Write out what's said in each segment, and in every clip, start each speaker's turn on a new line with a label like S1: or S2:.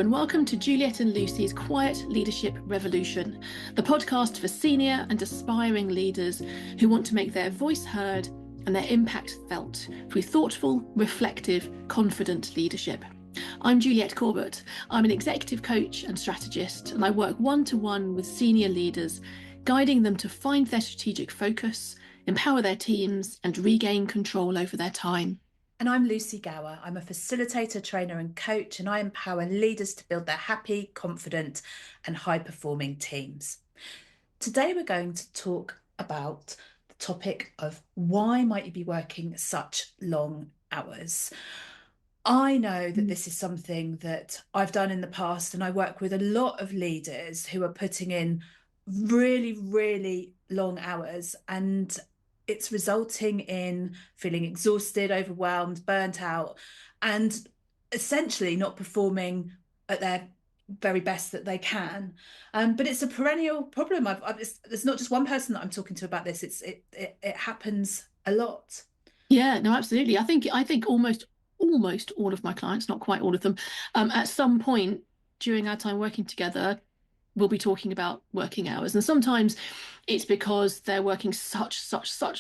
S1: and welcome to Juliet and Lucy's Quiet Leadership Revolution, the podcast for senior and aspiring leaders who want to make their voice heard and their impact felt through thoughtful, reflective, confident leadership. I'm Juliet Corbett. I'm an executive coach and strategist, and I work one-to-one with senior leaders, guiding them to find their strategic focus, empower their teams, and regain control over their time.
S2: And I'm Lucy Gower. I'm a facilitator, trainer and coach, and I empower leaders to build their happy, confident and high-performing teams. Today we're going to talk about the topic of why might you be working such long hours? I know that this is something that I've done in the past, and I work with a lot of leaders who are putting in really, really long hours, and it's resulting in feeling exhausted, overwhelmed, burnt out, and essentially not performing at their very best that they can. But it's a perennial problem. There's not just one person that I'm talking to about this. It happens a lot.
S1: Yeah, no, absolutely. I think almost all of my clients, not quite all of them, at some point during our time working together, we'll be talking about working hours. And sometimes it's because they're working such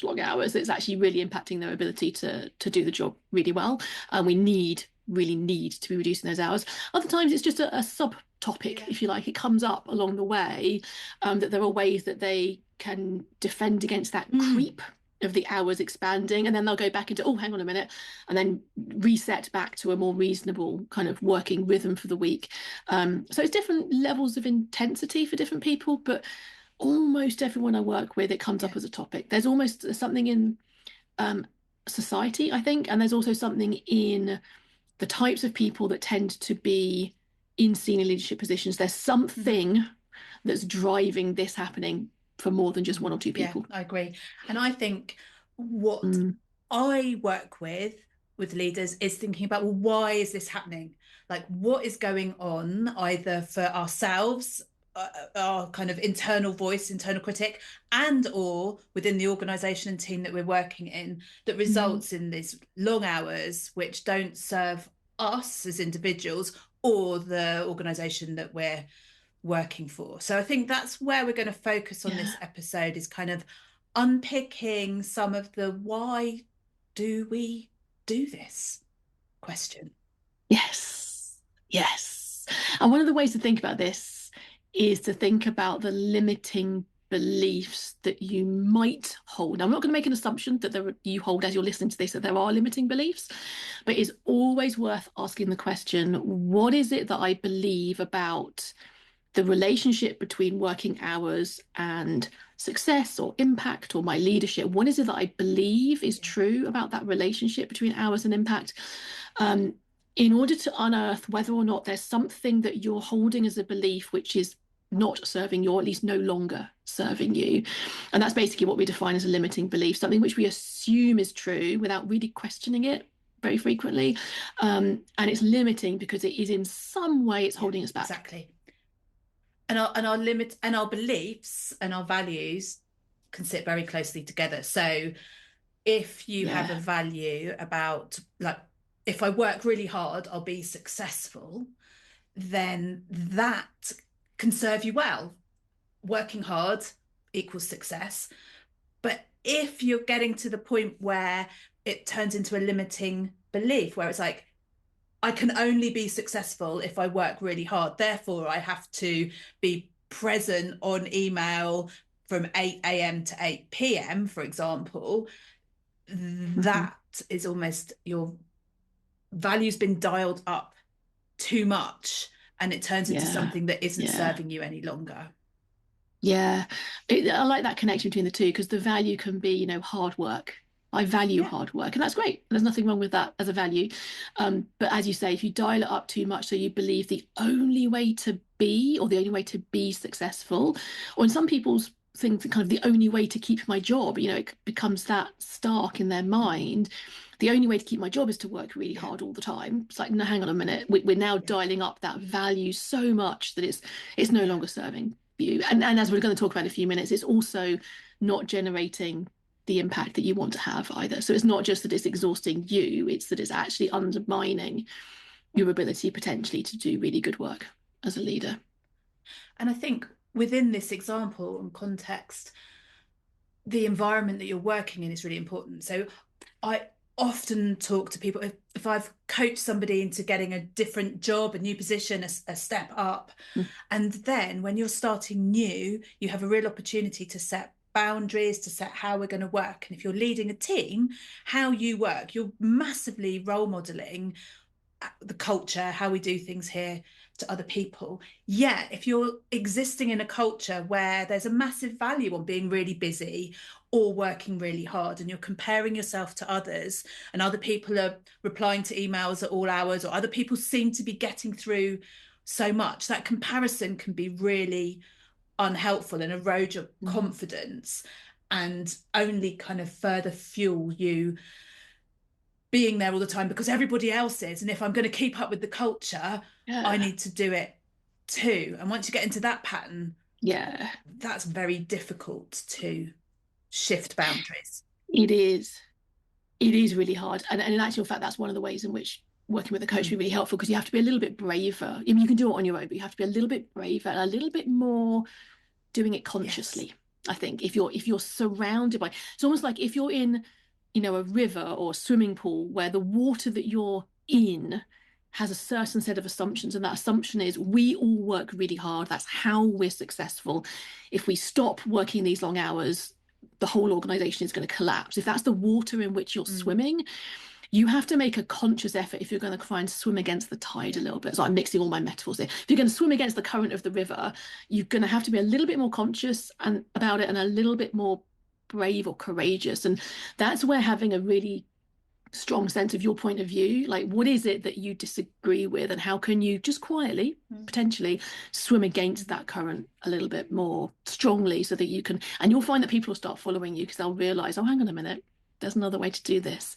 S1: long hours that it's actually really impacting their ability to do the job really well. And we really need to be reducing those hours. Other times it's just a subtopic, if you like. It comes up along the way, that there are ways that they can defend against that creep of the hours expanding, and then they'll go back into, oh, hang on a minute, and then reset back to a more reasonable kind of working rhythm for the week. So it's different levels of intensity for different people, but almost everyone I work with, it comes up as a topic. There's something in society, I think, and there's also something in the types of people that tend to be in senior leadership positions. There's something that's driving this happening for more than just one or two people.
S2: Yeah, I agree. And I think what I work with leaders is thinking about, well, why is this happening? Like, what is going on either for ourselves, our kind of internal voice, internal critic, and or within the organisation and team that we're working in, that results in these long hours which don't serve us as individuals or the organisation that we're working for. So I think that's where we're going to focus on this episode, is kind of unpicking some of the why do we do this question.
S1: Yes. And one of the ways to think about this is to think about the limiting beliefs that you might hold. Now, I'm not going to make an assumption that you hold, as you're listening to this, that there are limiting beliefs, but it's always worth asking the question, what is it that I believe about the relationship between working hours and success or impact or my leadership? What is it that I believe is true about that relationship between hours and impact? In order to unearth whether or not there's something that you're holding as a belief which is not serving you, or at least no longer serving you. And that's basically what we define as a limiting belief, something which we assume is true without really questioning it very frequently. And it's limiting because it is in some way, it's holding us back.
S2: Exactly. And our limit and our beliefs and our values can sit very closely together. So if you have a value about, like, if I work really hard, I'll be successful, then that can serve you well. Working hard equals success. But if you're getting to the point where it turns into a limiting belief, where it's like, I can only be successful if I work really hard, therefore I have to be present on email from 8 a.m. to 8 p.m., for example, that is almost, your value's been dialed up too much, and it turns into something that isn't serving you any longer.
S1: I like that connection between the two, because the value can be, hard work. I value hard work, and that's great. There's nothing wrong with that as a value. But as you say, if you dial it up too much, so you believe the only way to be, or the only way to be successful, or in some people's things, kind of the only way to keep my job, it becomes that stark in their mind. The only way to keep my job is to work really hard all the time. It's like, no, hang on a minute. We're now dialing up that value so much that it's no longer serving you. And as we're going to talk about in a few minutes, it's also not generating the impact that you want to have either. So it's not just that it's exhausting you, it's that it's actually undermining your ability potentially to do really good work as a leader.
S2: And I think within this example and context, the environment that you're working in is really important. So I often talk to people, if I've coached somebody into getting a different job, a new position, a step up, and then when you're starting new, you have a real opportunity to set boundaries, to set how we're going to work. And if you're leading a team, how you work, you're massively role modeling the culture, how we do things here to other people. Yeah, if you're existing in a culture where there's a massive value on being really busy or working really hard, and you're comparing yourself to others, and other people are replying to emails at all hours, or other people seem to be getting through so much, that comparison can be really unhelpful and erode your confidence, and only kind of further fuel you being there all the time because everybody else is. And if I'm going to keep up with the culture, I need to do it too. And once you get into that pattern, that's very difficult to shift boundaries.
S1: It is. It is really hard. And in actual fact, that's one of the ways in which working with a coach would be really helpful, because you have to be a little bit braver. I mean, you can do it on your own, but you have to be a little bit braver and a little bit more doing it consciously. Yes. I think if you're surrounded by, it's almost like if you're in, a river or a swimming pool where the water that you're in has a certain set of assumptions, and that assumption is we all work really hard. That's how we're successful. If we stop working these long hours, the whole organization is going to collapse. If that's the water in which you're swimming, you have to make a conscious effort if you're going to try and swim against the tide a little bit. So I'm mixing all my metaphors here. If you're going to swim against the current of the river, you're going to have to be a little bit more conscious about it, and a little bit more brave or courageous. And that's where having a really strong sense of your point of view, like what is it that you disagree with, and how can you just quietly, potentially swim against that current a little bit more strongly, so that you can, and you'll find that people will start following you because they'll realize, oh, hang on a minute, there's another way to do this.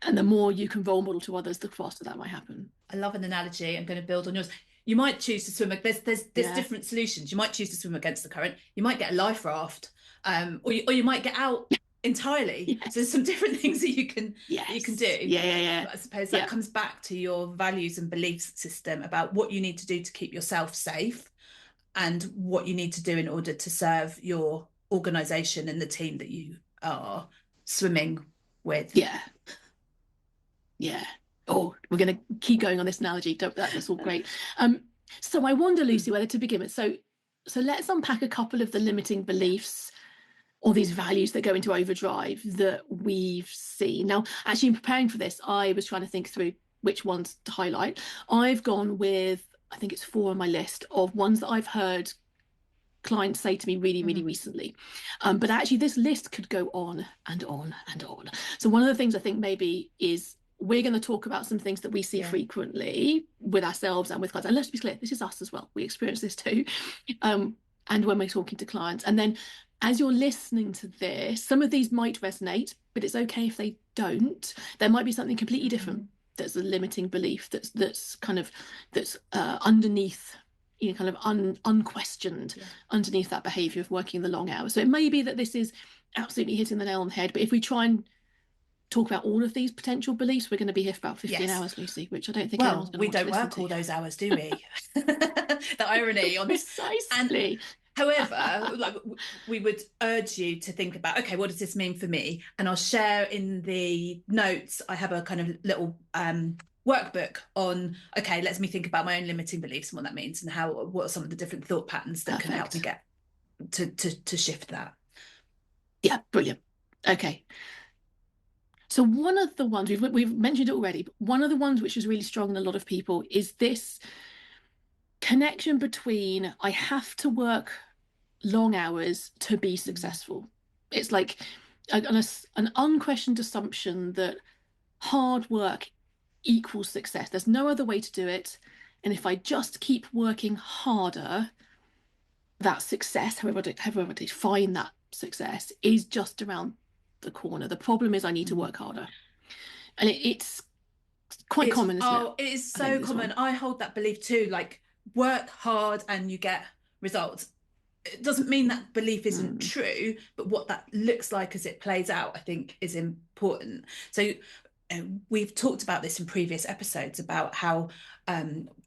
S1: And the more you can role model to others, the faster that might happen.
S2: I love an analogy. I'm going to build on yours. You might choose to swim. There's different solutions. You might choose to swim against the current. You might get a life raft, or you might get out entirely. So there's some different things that you can do. But I suppose that comes back to your values and belief system about what you need to do to keep yourself safe, and what you need to do in order to serve your organization and the team that you are swimming with.
S1: Oh, we're going to keep going on this analogy. That's all great. So I wonder, Lucy, whether to begin with. So let's unpack a couple of the limiting beliefs or these values that go into overdrive that we've seen. Now, actually, in preparing for this, I was trying to think through which ones to highlight. I've gone with, I think it's 4 on my list of ones that I've heard clients say to me really, really recently. But actually, this list could go on and on and on. So one of the things I think maybe is, we're going to talk about some things that we see frequently with ourselves and with clients. And let's be clear, this is us as well. We experience this too. And when we're talking to clients. And then as you're listening to this, some of these might resonate, but it's okay if they don't. There might be something completely different that's a limiting belief that's underneath, kind of unquestioned underneath that behavior of working the long hours. So it may be that this is absolutely hitting the nail on the head, but if we try and talk about all of these potential beliefs, we're going to be here for about 15 hours, Lucy, which I don't think anyone's going to want to listen to.
S2: We don't work all those hours, do we? The irony on
S1: precisely.
S2: And however, we would urge you to think about, okay, what does this mean for me? And I'll share in the notes, I have a kind of little workbook on, okay, let's me think about my own limiting beliefs and what that means, and what are some of the different thought patterns that can help me get to shift that.
S1: Yeah, brilliant. Okay. So one of the ones, we've mentioned it already, but one of the ones which is really strong in a lot of people is this connection between, I have to work long hours to be successful. It's like an unquestioned assumption that hard work equals success. There's no other way to do it. And if I just keep working harder, that success, however I define that success, is just around the corner. The problem is I need to work harder. And it's quite common, isn't it?
S2: It is so common. I hold that belief too, like work hard and you get results. It doesn't mean that belief isn't true, but what that looks like as it plays out, I think, is important. So we've talked about this in previous episodes about how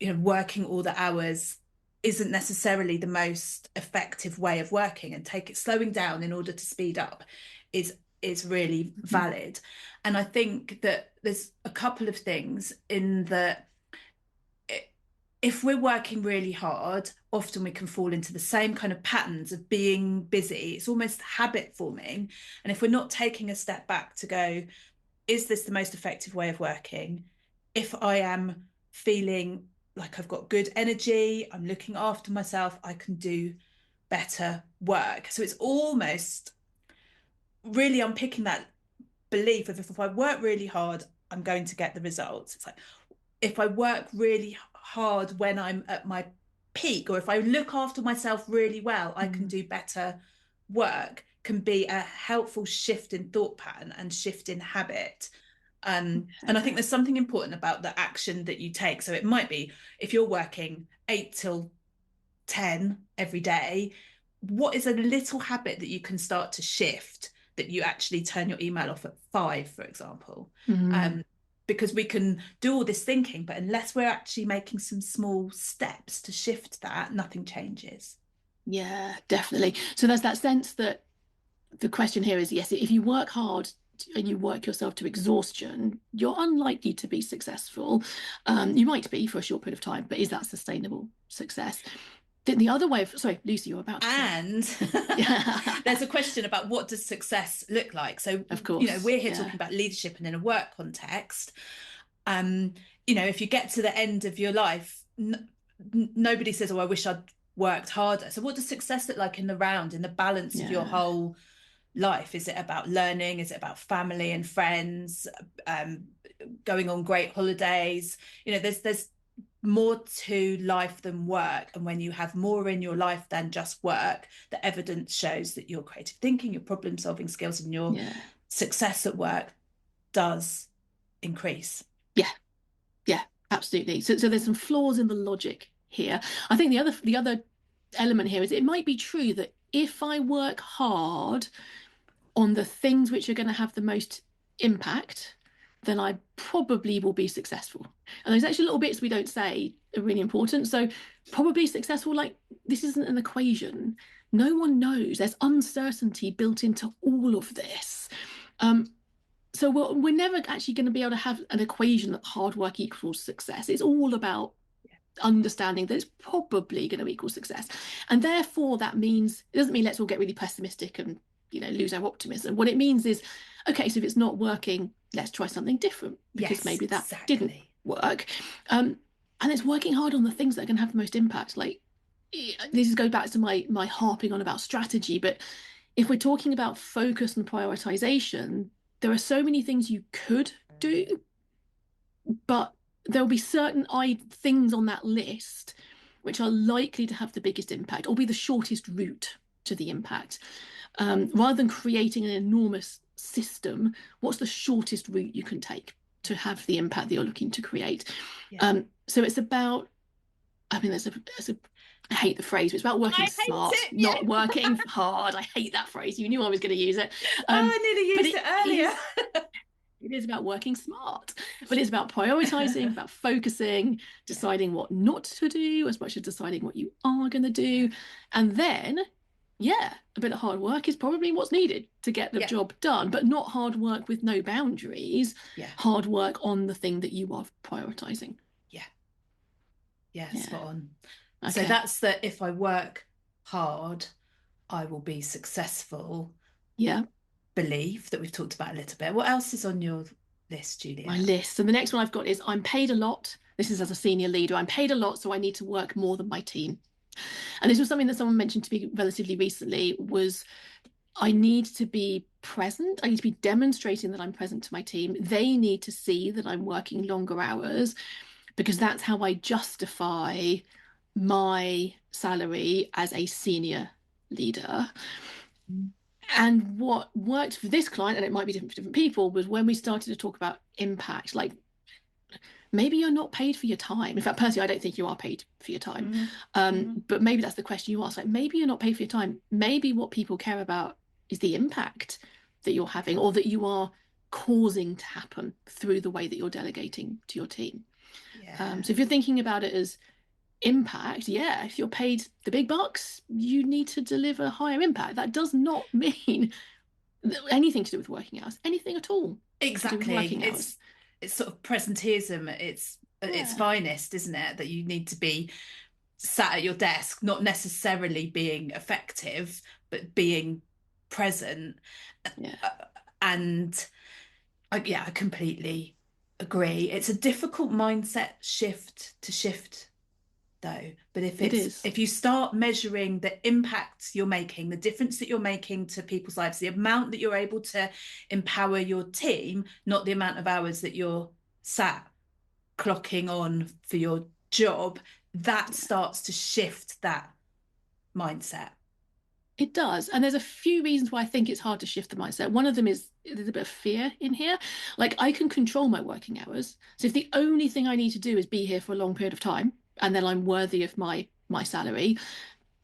S2: working all the hours isn't necessarily the most effective way of working, and slowing down in order to speed up is really valid. And I think that there's a couple of things in that if we're working really hard, often we can fall into the same kind of patterns of being busy. It's almost habit forming. And if we're not taking a step back to go, is this the most effective way of working? If I am feeling like I've got good energy, I'm looking after myself, I can do better work. So it's almost really unpicking that belief of, if I work really hard, I'm going to get the results. It's like, if I work really hard when I'm at my peak, or if I look after myself really well, I can do better work, can be a helpful shift in thought pattern and shift in habit. And I think there's something important about the action that you take. So it might be, if you're working 8 till 10 every day, what is a little habit that you can start to shift, that you actually turn your email off at 5, for example? Because we can do all this thinking, but unless we're actually making some small steps to shift that, nothing changes.
S1: Yeah, definitely. So there's that sense that the question here is, yes, if you work hard and you work yourself to exhaustion, you're unlikely to be successful. You might be for a short period of time, but is that sustainable success? The other way of, sorry, Lucy, you're about to say.
S2: And there's a question about, what does success look like? So,
S1: of course,
S2: we're here talking about leadership and in a work context. If you get to the end of your life, nobody says, oh, I wish I'd worked harder. So what does success look like in the round, in the balance of your whole life? Is it about learning? Is it about family and friends, going on great holidays? There's more to life than work. And when you have more in your life than just work, the evidence shows that your creative thinking, your problem solving skills, and your success at work does increase.
S1: Yeah, absolutely. So there's some flaws in the logic here. I think the other element here is, it might be true that if I work hard on the things which are going to have the most impact, then I probably will be successful. And there's actually little bits we don't say are really important. So probably successful, like, this isn't an equation. No one knows. There's uncertainty built into all of this. So we're never actually going to be able to have an equation that hard work equals success. It's all about understanding that it's probably going to equal success. And therefore, that means, it doesn't mean let's all get really pessimistic and lose our optimism. What it means is, okay, so if it's not working, let's try something different, because maybe that didn't work. And it's working hard on the things that are going to have the most impact. Like, this goes back to my harping on about strategy, but if we're talking about focus and prioritization, there are so many things you could do, but there'll be certain things on that list which are likely to have the biggest impact, or be the shortest route to the impact. Rather than creating an enormous system, what's the shortest route you can take to have the impact that you're looking to create? So it's about, I mean, I hate the phrase, but it's about working smart, not working hard. I hate that phrase. You knew I was going to use it.
S2: I nearly used it earlier.
S1: It is about working smart, but it's about prioritizing, about focusing, deciding what not to do, as much as deciding what you are going to do. And then, a bit of hard work is probably what's needed to get the job done, but not hard work with no boundaries. Hard work on the thing that you are prioritizing.
S2: Spot on. Okay. So that's the, if I work hard, I will be successful. Belief that we've talked about a little bit. What else is on your list, Julia?
S1: My list. And the next one I've got is, I'm paid a lot. This is as a senior leader. I'm paid a lot, so I need to work more than my team. And this was something that someone mentioned to me relatively recently, was I need to be present. I need to be demonstrating that I'm present to my team. They need to see that I'm working longer hours, because that's how I justify my salary as a senior leader. And what worked for this client, and it might be different for different people, was when we started to talk about impact. Like, maybe you're not paid for your time. In fact, personally, I don't think you are paid for your time. But maybe that's the question you ask. Like, maybe you're not paid for your time. Maybe what people care about is the impact that you're having, or that you are causing to happen through the way that you're delegating to your team.
S2: Yeah.
S1: So if you're thinking about it as impact, yeah, if you're paid the big bucks, you need to deliver higher impact. That does not mean anything to do with working hours, anything at all to do with
S2: Exactly.
S1: working hours.
S2: It's sort of presenteeism at its
S1: Yeah,
S2: finest, isn't it? That you need to be sat at your desk, not necessarily being effective, but being present.
S1: yeah,
S2: Uh, And yeah, I completely agree. It's a difficult mindset shift though. But
S1: it is.
S2: if you start measuring the impact you're making, the difference that you're making to people's lives, the amount that you're able to empower your team, not the amount of hours that you're sat clocking on for your job, that
S1: Yeah.
S2: starts to shift that mindset.
S1: It does. And there's a few reasons why I think it's hard to shift the mindset. One of them is there's a bit of fear in here. Like I can control my working hours. So if the only thing I need to do is be here for a long period of time and then I'm worthy of my salary,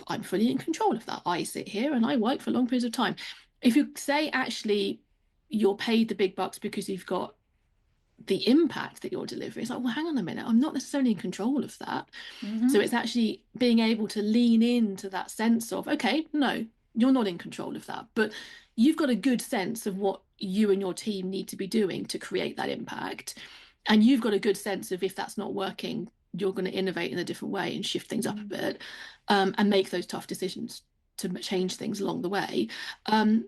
S1: I'm fully in control of that. I sit here and I work for long periods of time. If you say actually you're paid the big bucks because you've got the impact that you're delivering, it's like, well, hang on a minute, I'm not necessarily in control of that. So
S2: Mm-hmm.
S1: it's actually being able to lean into that sense of, okay, no, you're not in control of that, but you've got a good sense of what you and your team need to be doing to create that impact. And you've got a good sense of if that's not working, you're going to innovate in a different way and shift things up a bit, and make those tough decisions to change things along the way. Um,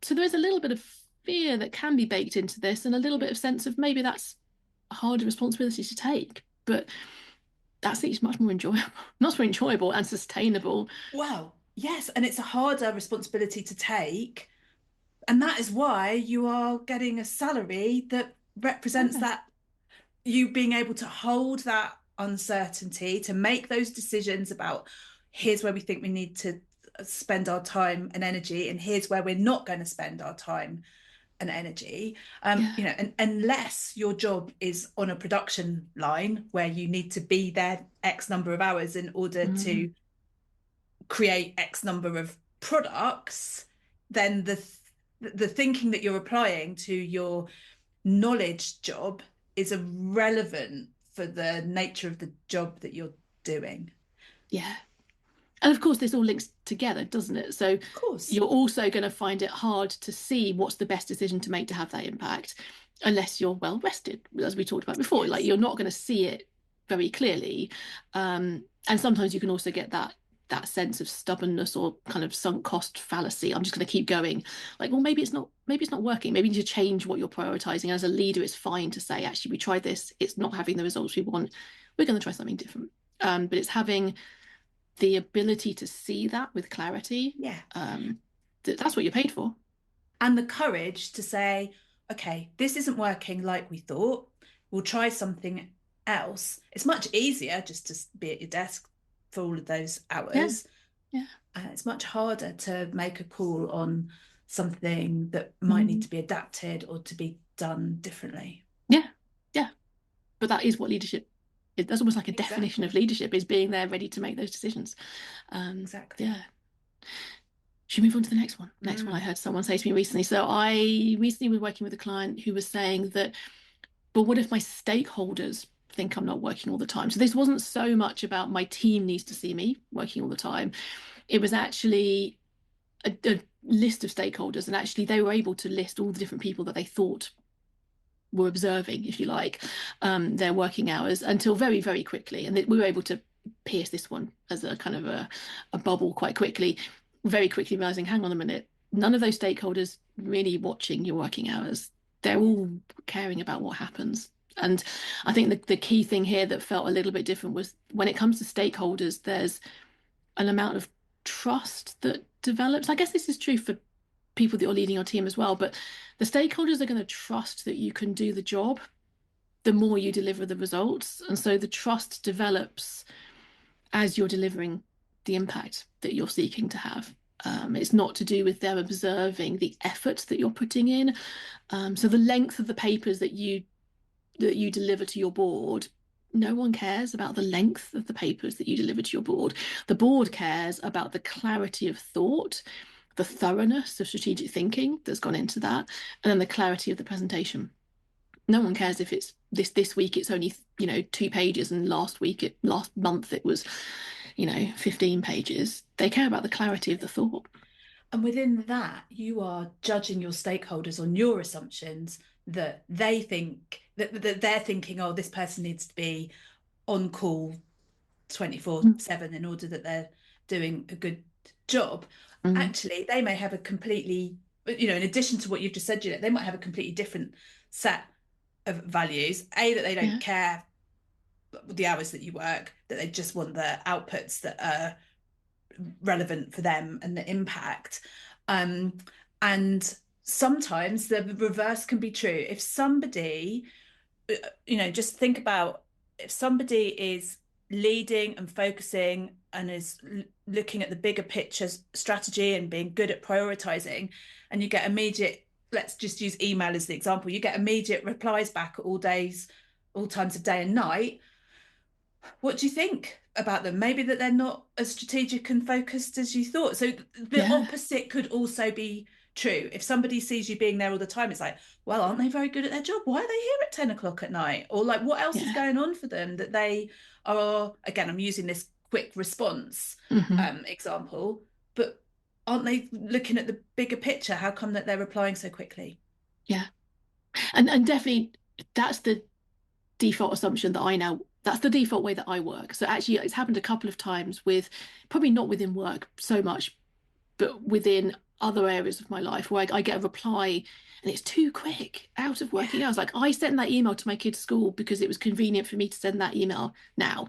S1: so there is a little bit of fear that can be baked into this and a little bit of sense of maybe that's a harder responsibility to take. But that's it's much more enjoyable, much more enjoyable and sustainable.
S2: Well, yes, and it's a harder responsibility to take. And that is why you are getting a salary that represents
S1: Yeah,
S2: that, you being able to hold that uncertainty, to make those decisions about here's where we think we need to spend our time and energy, and here's where we're not going to spend our time and energy.
S1: yeah,
S2: And unless your job is on a production line where you need to be there X number of hours in order to
S1: mm,
S2: create X number of products, then the thinking that you're applying to your knowledge job is irrelevant for the nature of the job that you're doing.
S1: yeah. And of course, this all links together, doesn't it? So
S2: Of course.
S1: you're also going to find it hard to see what's the best decision to make to have that impact, unless you're well rested, as we talked about before. Like
S2: Yes.
S1: you're not going to see it very clearly, and sometimes you can also get that sense of stubbornness or kind of sunk cost fallacy. I'm just going to keep going. Like, well, maybe it's not working. Maybe you need to change what you're prioritizing. As a leader, it's fine to say, actually, we tried this. It's not having the results we want. We're going to try something different. But it's having the ability to see that with clarity.
S2: Yeah.
S1: That's what you're paid for.
S2: And the courage to say, okay, this isn't working like we thought. We'll try something else. It's much easier just to be at your desk for all of those
S1: Yeah,
S2: hours.
S1: yeah,
S2: It's much harder to make a call on something that might need
S1: mm,
S2: to be adapted or to be done differently.
S1: yeah, yeah. But that is what leadership. That's almost like a definition of
S2: Exactly.
S1: leadership is being there ready to make those decisions.
S2: Exactly.
S1: Yeah. Should we move on to the next one? Next one I
S2: Mm.
S1: heard someone say to me recently. So I recently was working with a client who was saying that, but what if my stakeholders think I'm not working all the time? So this wasn't so much about my team needs to see me working all the time. It was actually a list of stakeholders, and actually they were able to list all the different people that they thought were observing, if you like, their working hours until very, very quickly. And we were able to pierce this one as a kind of a bubble quite quickly, very quickly realizing, hang on a minute, none of those stakeholders really watching your working hours. They're all caring about what happens. And I think the key thing here that felt a little bit different was when it comes to stakeholders, there's an amount of trust that develops. I guess this is true for people that are leading your team as well, but the stakeholders are going to trust that you can do the job the more you deliver the results. And so the trust develops as you're delivering the impact that you're seeking to have. It's not to do with them observing the effort that you're putting in. So the length of the papers that you deliver to your board, no one cares about the length of the papers that you deliver to your board. The board cares about the clarity of thought the thoroughness of strategic thinking that's gone into that, and then the clarity of the presentation. No one cares if it's this week it's only 2 pages, and last month it was 15 pages. They care about the clarity of the thought.
S2: And within that, you are judging your stakeholders on your assumptions that they think that they're thinking, oh, this person needs to be on call 24/7 in order that they're doing a good job.
S1: Mm.
S2: Actually, they may have a completely, in addition to what you've just said, Juliet, they might have a completely different set of values. That they don't
S1: Yeah,
S2: care the hours that you work, that they just want the outputs that are relevant for them and the impact. And sometimes the reverse can be true. If somebody, just think about if somebody is leading and focusing and is looking at the bigger picture strategy and being good at prioritizing, and you get immediate, let's just use email as the example, you get immediate replies back at all days, all times of day and night. What do you think about them? Maybe that they're not as strategic and focused as you thought. So the
S1: yeah,
S2: opposite could also be true. If somebody sees you being there all the time, it's like, well, aren't they very good at their job? Why are they here at 10 o'clock at night? Or like, what else is
S1: yeah.
S2: going on for them that they are, again, I'm using this quick response
S1: Hmm.
S2: example, but aren't they looking at the bigger picture? How come that they're replying so quickly?
S1: Yeah. And definitely that's the default assumption that I now that's the default way that I work. So actually it's happened a couple of times with probably not within work so much, but within other areas of my life where I get a reply and it's too quick out of
S2: Yeah,
S1: working hours. Like I sent that email to my kid's school because it was convenient for me to send that email now.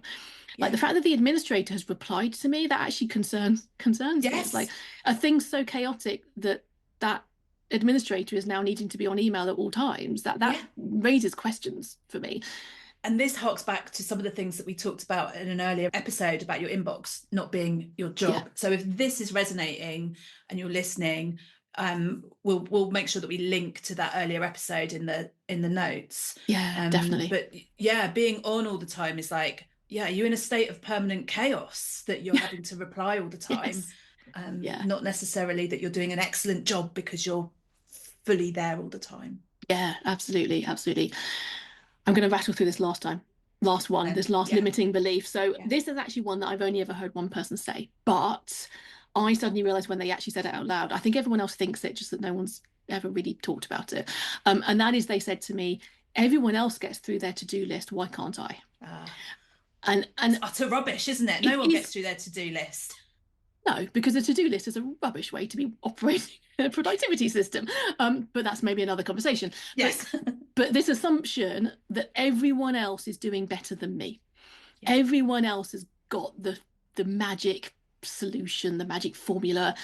S1: Like
S2: yeah,
S1: the fact that the administrator has replied to me, that actually concerns me. It's like,
S2: yes,
S1: are things so chaotic that that administrator is now needing to be on email at all times? That
S2: yeah.
S1: raises questions for me.
S2: And this harks back to some of the things that we talked about in an earlier episode about your inbox not being your
S1: Yeah,
S2: job. So if this is resonating and you're listening, we'll make sure that we link to that earlier episode in the notes.
S1: yeah, definitely.
S2: But yeah, being on all the time is like, yeah, you're in a state of permanent chaos that you're having to reply all the time.
S1: Yes. Yeah.
S2: Not necessarily that you're doing an excellent job because you're fully there all the time.
S1: Yeah, absolutely, absolutely. I'm going to rattle through this last one, this last
S2: Yeah,
S1: limiting belief. So
S2: yeah.
S1: this is actually one that I've only ever heard one person say, but I suddenly realized when they actually said it out loud. I think everyone else thinks it, just that no one's ever really talked about it. And that is, they said to me, "Everyone else gets through their to-do list. Why can't I?"
S2: Uh,
S1: And
S2: It's utter rubbish, isn't it? No
S1: it
S2: one
S1: is
S2: gets through their to-do list.
S1: no, because a to-do list is a rubbish way to be operating a productivity system. But that's maybe another conversation. But
S2: Yes.
S1: but this assumption that everyone else is doing better than me.
S2: Yeah.
S1: Everyone else has got the magic solution, the magic formula,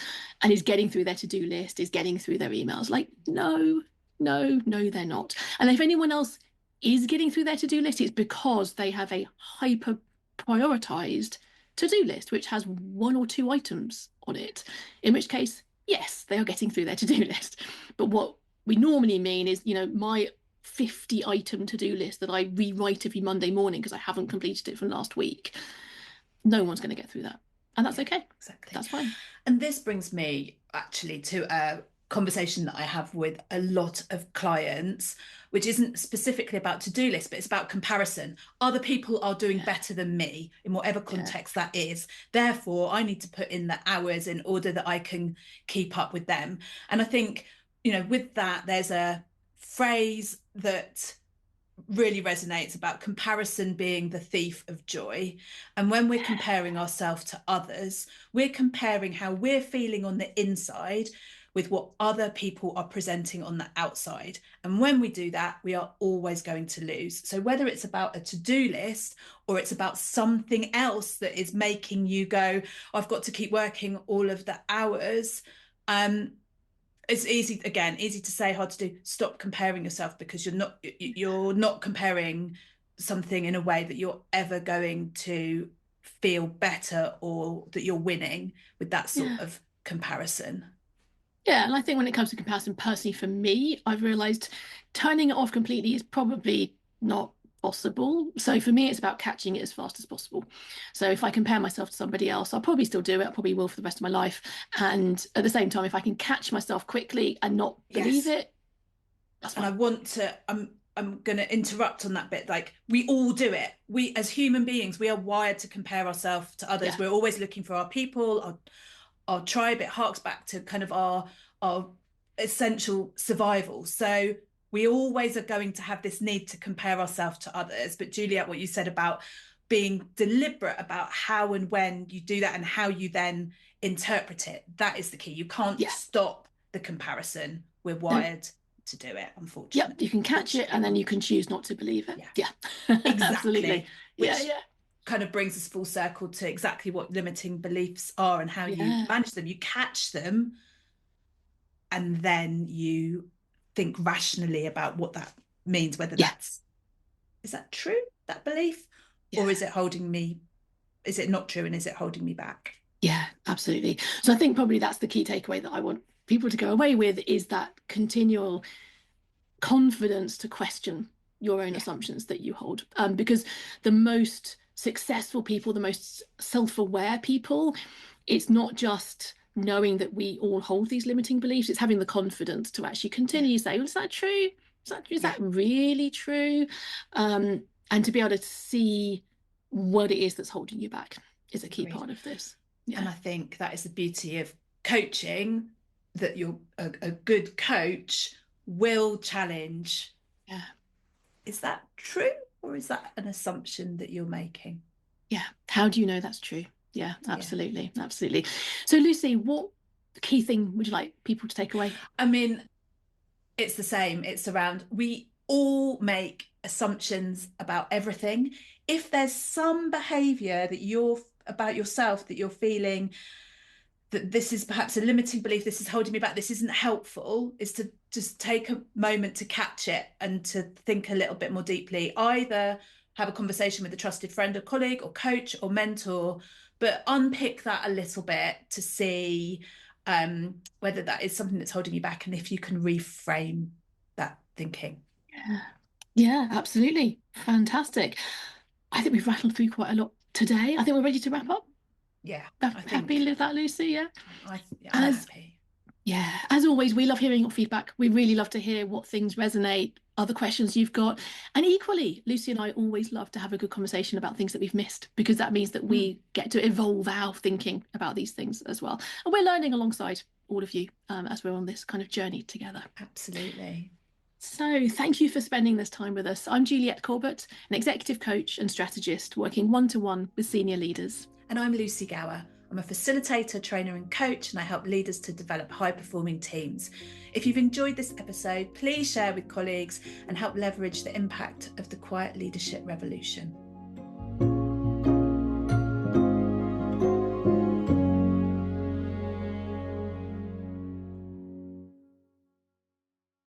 S1: and is getting through their to-do list, is getting through their emails. Like, no, no, no, they're not. And if anyone else is getting through their to-do list, it's because they have a hyper prioritized to-do list, which has one or two items on it, in which case, yes, they are getting through their to-do list. But what we normally mean is, my 50 item to-do list that I rewrite every Monday morning because I haven't completed it from last week. No one's going to get through that. And that's
S2: Yeah,
S1: okay.
S2: exactly.
S1: That's fine.
S2: And this brings me actually to a conversation that I have with a lot of clients, which isn't specifically about to-do lists, but it's about comparison. Other people are doing
S1: Yeah.
S2: better than me in whatever
S1: Yeah.
S2: context that is. Therefore, I need to put in the hours in order that I can keep up with them. And I think, with that, there's a phrase that really resonates about comparison being the thief of joy. And when we're comparing ourselves to others, we're comparing how we're feeling on the inside with what other people are presenting on the outside. And when we do that, we are always going to lose. So whether it's about a to-do list or it's about something else that is making you go, I've got to keep working all of the hours, it's easy to say, hard to do. Stop comparing yourself, because you're not comparing something in a way that you're ever going to feel better or that you're winning with that sort
S1: Yeah.
S2: of comparison.
S1: Yeah. And I think when it comes to comparison, personally, for me, I've realized turning it off completely is probably not possible. So for me, it's about catching it as fast as possible. So if I compare myself to somebody else, I'll probably still do it. I probably will for the rest of my life. And at the same time, if I can catch myself quickly and not believe
S2: Yes.
S1: it, that's
S2: And I
S1: fine.
S2: want to, I'm going to interrupt on that bit. Like, we all do it. We, as human beings, we are wired to compare ourselves to others.
S1: Yeah.
S2: We're always looking for our people, our tribe. It harks back to kind of our essential survival. So we always are going to have this need to compare ourselves to others. But Juliet, what you said about being deliberate about how and when you do that and how you then interpret it, that is the key. You can't
S1: Yeah.
S2: stop the comparison. We're
S1: No.
S2: wired to do it,
S1: Yep. You can catch it and then
S2: unfortunately.
S1: you can choose not to believe it.
S2: Yeah,
S1: Yeah. Absolutely.
S2: exactly.
S1: Yeah.
S2: Which
S1: Yeah.
S2: kind of brings us full circle to exactly what limiting beliefs are and how you
S1: Yeah.
S2: manage them. You catch them and then you think rationally about what that means, whether
S1: Yeah.
S2: that's, is that true, that belief, or
S1: Yeah.
S2: is it holding me, is it not true, and is it holding me back?
S1: Yeah, absolutely. So I think probably that's the key takeaway that I want people to go away with is that continual confidence to question your own
S2: Yeah,
S1: assumptions that you hold. Because the most successful people, the most self-aware people, it's not just knowing that we all hold these limiting beliefs, it's having the confidence to actually
S2: yeah,
S1: continue to say, well, is that true? Is
S2: yeah,
S1: that really true? And to be able to see what it is that's holding you back is a key
S2: agreed.
S1: part of this.
S2: And
S1: Yeah.
S2: I think that is the beauty of coaching, that you're a good coach will challenge,
S1: Yeah.
S2: is that true, or is that an assumption that you're making?
S1: Yeah. How do you know that's true? Yeah,
S2: Yeah.
S1: absolutely. Absolutely. So, Lucy, what key thing would you like people to take away?
S2: I mean, it's the same. It's around, we all make assumptions about everything. If there's some behavior that you're about yourself that you're feeling that this is perhaps a limiting belief, this is holding me back, this isn't helpful, is to just take a moment to catch it and to think a little bit more deeply. Either have a conversation with a trusted friend or colleague or coach or mentor, but unpick that a little bit to see whether that is something that's holding you back and if you can reframe that thinking.
S1: Yeah. Yeah, absolutely. Fantastic. I think we've rattled through quite a lot today. I think we're ready to wrap up.
S2: Yeah, I
S1: Happy
S2: think
S1: with that, Lucy? Yeah.
S2: I'm
S1: As
S2: happy.
S1: Yeah, as always, we love hearing your feedback. We really love to hear what things resonate, other questions you've got. And equally, Lucy and I always love to have a good conversation about things that we've missed, because that means that
S2: Mm,
S1: we get to evolve our thinking about these things as well. And we're learning alongside all of you as we're on this kind of journey together.
S2: absolutely.
S1: So, thank you for spending this time with us. I'm Juliet Corbett, an executive coach and strategist working one to one with senior leaders.
S2: And I'm Lucy Gower. I'm a facilitator, trainer, and coach, and I help leaders to develop high performing teams. If you've enjoyed this episode, please share with colleagues and help leverage the impact of the quiet leadership revolution.